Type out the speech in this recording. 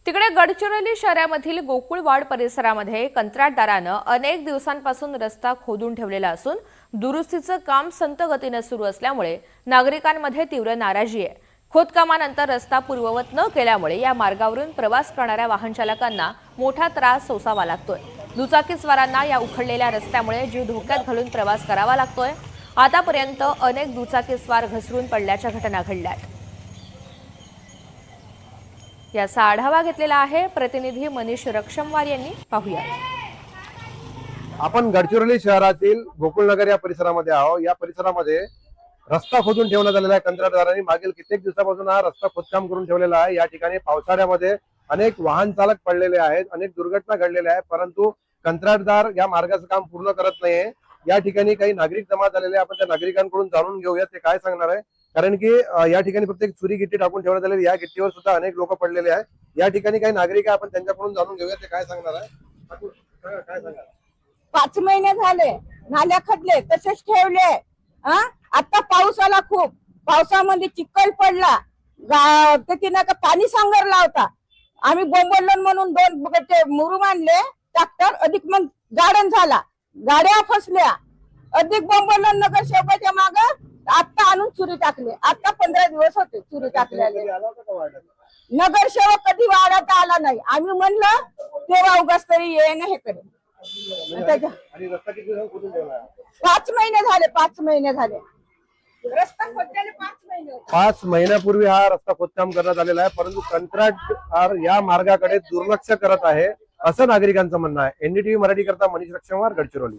तिकडे गडचिरोली शहरामधील गोकुळवाड परिसरामध्ये कंत्राटदारानं अनेक दिवसांपासून रस्ता खोदून ठेवलेला असून दुरुस्तीचं काम संत गतीने सुरू असल्यामुळे नागरिकांमध्ये तीव्र नाराजी आहे। खोदकामानंतर रस्ता पूर्ववत न केल्यामुळे या मार्गावरून प्रवास करणाऱ्या वाहन चालकांना मोठा त्रास सोसावा लागतोय। दुचाकीस्वारांना या उखडलेल्या रस्त्यामुळे जीव धोक्यात घालून प्रवास करावा लागतोय। आतापर्यंत अनेक दुचाकीस्वार घसरून पडल्याच्या घटना घडल्यात। याचा आढावा घेतलेला आहे प्रतिनिधी मनीष रक्षमवार यांनी। पाहूया। आपण गडचिरोली शहरातील गोकुळनगर या परिसरामध्ये आहोत। या परिसरामध्ये रस्ता खोदून ठेवण्यात आलेला आहे। कंत्राटदारांनी मागील कित्येक दिवसापासून हा रस्ता खोदकाम करून ठेवलेला आहे। या ठिकाणी पावसाळ्यामध्ये अनेक वाहन चालक पडलेले आहेत, अनेक दुर्घटना घडलेल्या आहेत, परंतु कंत्राटदार या मार्गाचं काम पूर्ण करत नाहीये। या ठिकाणी काही नागरिक जमा झालेले, आपण त्या नागरिकांकडून जाणून घेऊया ते काय सांगणार आहे। कारण की या ठिकाणी प्रत्येक चुरी गिट्टी टाकून ठेवण्यात आलेली, या गिट्टीवर सुद्धा अनेक लोक पडलेले आहेत। या ठिकाणी काही नागरिक आहे, आपण त्यांच्याकडून जाणून घेऊया ते काय सांगणार आहे। काय सांगा? 5 महिने झाले नाल्या खडले तसेच ठेवले। आता पाऊस आला, खूप पावसामध्ये चिखल पडला, तिने का पाणी सांगरला होता। आम्ही बोंबललो म्हणून 2 गट्टे मुरुम आणले ट्रॅक्टर, अधिक मग गाडन झाला, गाड्या फसल्या, अधिक बोंबललो नगर शेवटाच्या माग आता आणून चुरी टाकले। आता 15 दिवस होते चुरी टाकलेले। नगरसेवक कधी वाढत आला नाही। आम्ही म्हणलं तेव्हा उगाच तरी ये ना हे करे। 5 महिने झाले, 5 महिने झाले रस्ता खोदलेले 5 महिने। 5 महिन्यापूर्वी हा रस्ता खोदकाम करण्यात आलेला आहे, परंतु कंत्राटदार या मार्गाकडे दुर्लक्ष करत आहे असं नागरिकांचं म्हणणं आहे। एनडीटीव्ही मराठी करता मनीष रक्षमवार, गडचिरोली।